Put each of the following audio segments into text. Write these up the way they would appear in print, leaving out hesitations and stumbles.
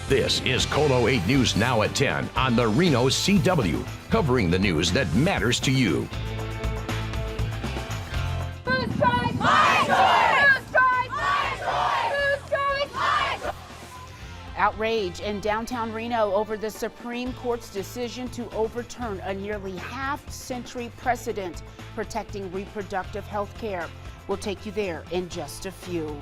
This is Colo 8 News Now at 10 on the Reno CW, covering the news that matters to you. Who's strike? My choice! Who's strike? My choice! Who's strike? My choice! Outrage in downtown Reno over the Supreme Court's decision to overturn a nearly half-century precedent protecting reproductive health care. We'll take you there in just a few.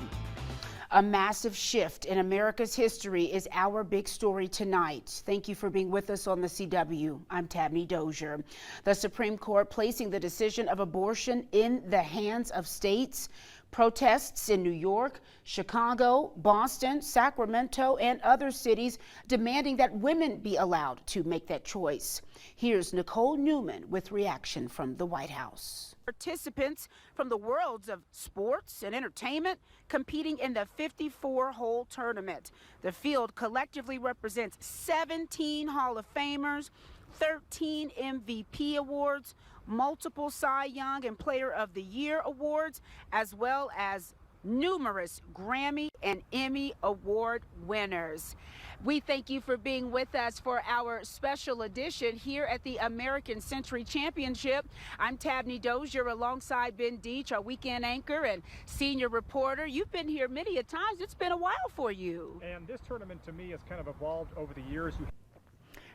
A massive shift in America's history is our big story tonight. Thank you for being with us on the CW. I'm Tabnie Dozier. The Supreme Court placing the decision of abortion in the hands of states. Protests in New York, Chicago, Boston, Sacramento, and other cities demanding that women be allowed to make that choice. Here's Nicole Newman with reaction from the White House. Participants from the worlds of sports and entertainment competing in the 54-hole tournament. The field collectively represents 17 Hall of Famers, 13 MVP awards, multiple Cy Young and Player of the Year awards, as well as numerous Grammy and Emmy award winners. We thank you for being with us for our special edition here at the American Century Championship. I'm Tabnie Dozier alongside Ben Deach, our weekend anchor and senior reporter. You've been here many a times. It's been a while for you. And this tournament to me has kind of evolved over the years.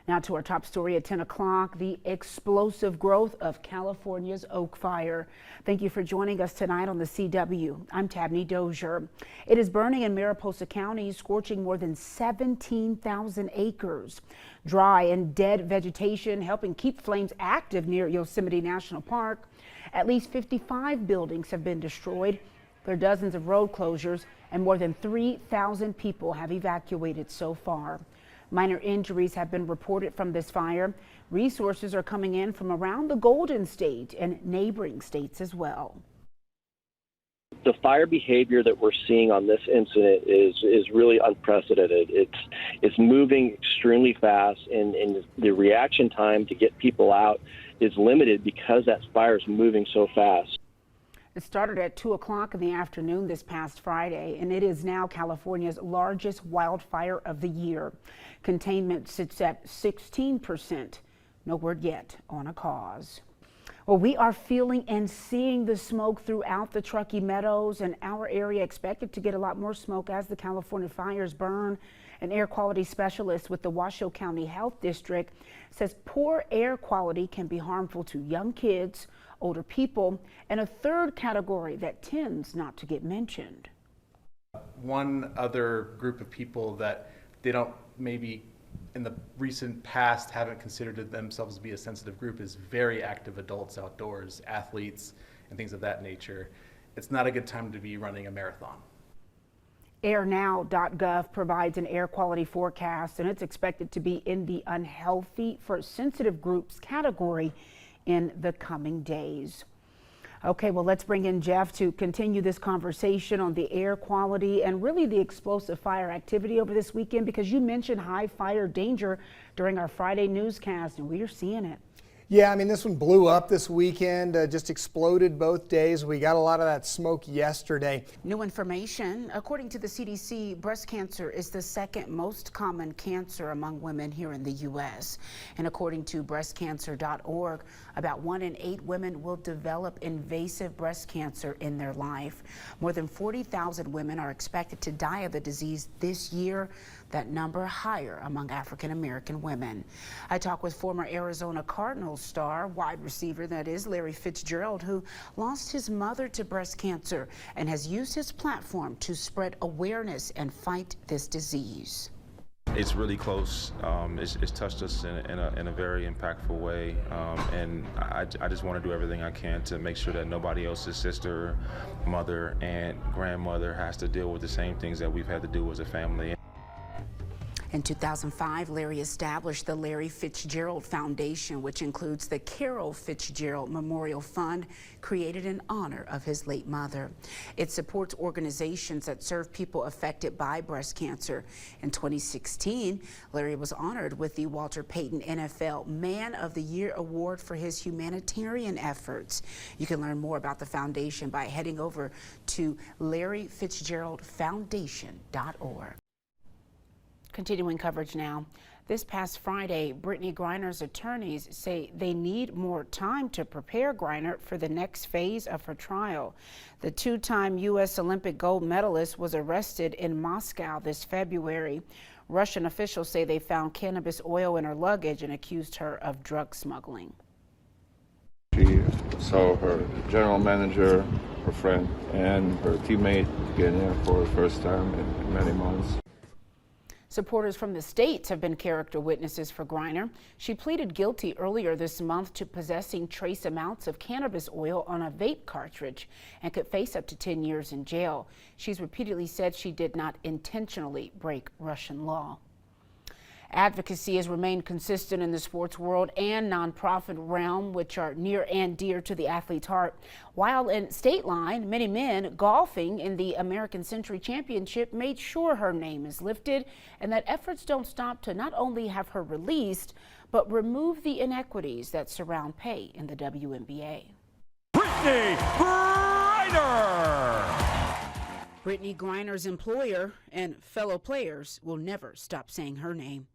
Now to our top story at 10 o'clock, the explosive growth of California's Oak Fire. Thank you for joining us tonight on the CW. I'm Tabnie Dozier. It is burning in Mariposa County, scorching more than 17,000 acres. Dry and dead vegetation helping keep flames active near Yosemite National Park. At least 55 buildings have been destroyed. There are dozens of road closures, and more than 3,000 people have evacuated so far. Minor injuries have been reported from this fire. Resources are coming in from around the Golden State and neighboring states as well. The fire behavior that we're seeing on this incident is really unprecedented. It's moving extremely fast, and the reaction time to get people out is limited because that fire is moving so fast. It started at 2 o'clock in the afternoon this past Friday, and it is now California's largest wildfire of the year. Containment sits at 16%. No word yet on a cause. Well, we are feeling and seeing the smoke throughout the Truckee Meadows, and our area expected to get a lot more smoke as the California fires burn. An air quality specialist with the Washoe County Health District says poor air quality can be harmful to young kids, older people, and a third category that tends not to get mentioned. One other group of people that they don't maybe in the recent past haven't considered themselves to be a sensitive group is very active adults outdoors, athletes, and things of that nature. It's not a good time to be running a marathon. AirNow.gov provides an air quality forecast, and it's expected to be in the unhealthy for sensitive groups category in the coming days. Okay, well, let's bring in Jeff to continue this conversation on the air quality and really the explosive fire activity over this weekend, because you mentioned high fire danger during our Friday newscast, and we are seeing it. Yeah, I mean, this one blew up this weekend, just exploded both days. We got a lot of that smoke yesterday. New information. According to the CDC, breast cancer is the second most common cancer among women here in the U.S. And according to breastcancer.org, about 1 in 8 women will develop invasive breast cancer in their life. More than 40,000 women are expected to die of the disease this year. That number higher among African American women. I talked with former Arizona Cardinals star, wide receiver that is, Larry Fitzgerald, who lost his mother to breast cancer and has used his platform to spread awareness and fight this disease. It's really close. It's touched us in a very impactful way, and I just want to do everything I can to make sure that nobody else's sister, mother, aunt, grandmother has to deal with the same things that we've had to do as a family. In 2005, Larry established the Larry Fitzgerald Foundation, which includes the Carol Fitzgerald Memorial Fund, created in honor of his late mother. It supports organizations that serve people affected by breast cancer. In 2016, Larry was honored with the Walter Payton NFL Man of the Year Award for his humanitarian efforts. You can learn more about the foundation by heading over to LarryFitzgeraldFoundation.org. Continuing coverage now. This past Friday, Brittany Griner's attorneys say they need more time to prepare Griner for the next phase of her trial. The two-time U.S. Olympic gold medalist was arrested in Moscow this February. Russian officials say they found cannabis oil in her luggage and accused her of drug smuggling. She saw her general manager, her friend, and her teammate getting there for the first time in many months. Supporters from the states have been character witnesses for Griner. She pleaded guilty earlier this month to possessing trace amounts of cannabis oil on a vape cartridge and could face up to 10 years in jail. She's repeatedly said she did not intentionally break Russian law. Advocacy has remained consistent in the sports world and nonprofit realm, which are near and dear to the athlete's heart. While in state line, many men golfing in the American Century Championship made sure her name is lifted and that efforts don't stop to not only have her released, but remove the inequities that surround pay in the WNBA. Brittany Griner! Brittany Griner's employer and fellow players will never stop saying her name.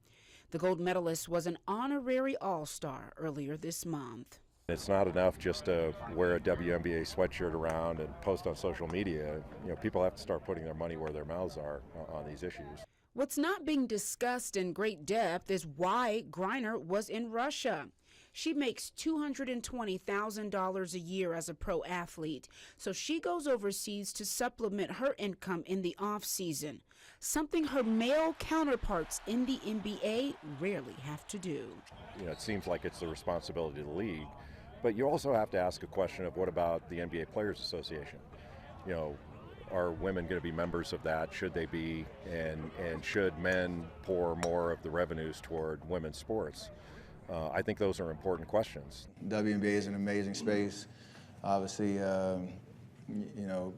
The gold medalist was an honorary All-Star earlier this month. It's not enough just to wear a WNBA sweatshirt around and post on social media. You know, people have to start putting their money where their mouths are on these issues. What's not being discussed in great depth is why Griner was in Russia. She makes $220,000 a year as a pro athlete, so she goes overseas to supplement her income in the off-season, something her male counterparts in the NBA rarely have to do. You know, it seems like it's the responsibility of the league, but you also have to ask a question of what about the NBA Players Association? You know, are women going to be members of that? Should they be? And should men pour more of the revenues toward women's sports? I think those are important questions. WNBA is an amazing space. Obviously, you know,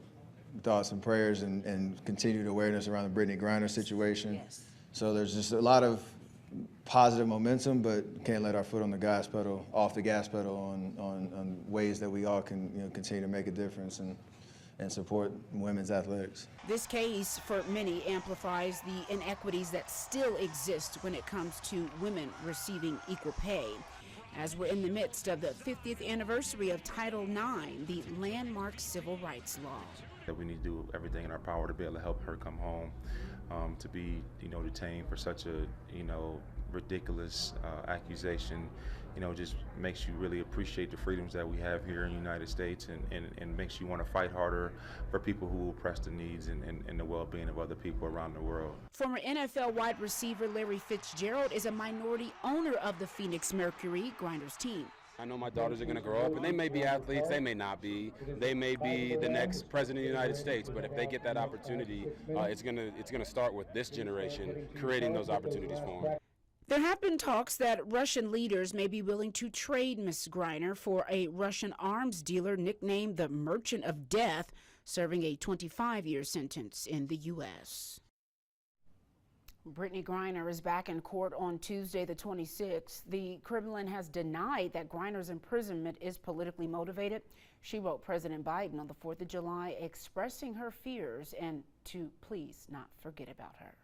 thoughts and prayers and continued awareness around the Brittany Griner situation. Yes. So there's just a lot of positive momentum, but can't let our foot on the gas pedal, off the gas pedal on ways that we all can continue to make a difference and support women's athletics. This case, for many, amplifies the inequities that still exist when it comes to women receiving equal pay. As we're in the midst of the 50th anniversary of Title IX, the landmark civil rights law. That we need to do everything in our power to be able to help her come home, to be, detained for such a, ridiculous accusation. Just makes you really appreciate the freedoms that we have here in the United States and makes you want to fight harder for people who will press the needs and the well-being of other people around the world. Former NFL wide receiver Larry Fitzgerald is a minority owner of the Phoenix Mercury, Griner's team. I know my daughters are going to grow up, and they may be athletes, they may not be. They may be the next president of the United States, but if they get that opportunity, it's going to start with this generation creating those opportunities for them. There have been talks that Russian leaders may be willing to trade Ms. Griner for a Russian arms dealer nicknamed the Merchant of Death, serving a 25-year sentence in the U.S. Brittany Griner is back in court on Tuesday, the 26th. The Kremlin has denied that Griner's imprisonment is politically motivated. She wrote President Biden on the 4th of July expressing her fears and to please not forget about her.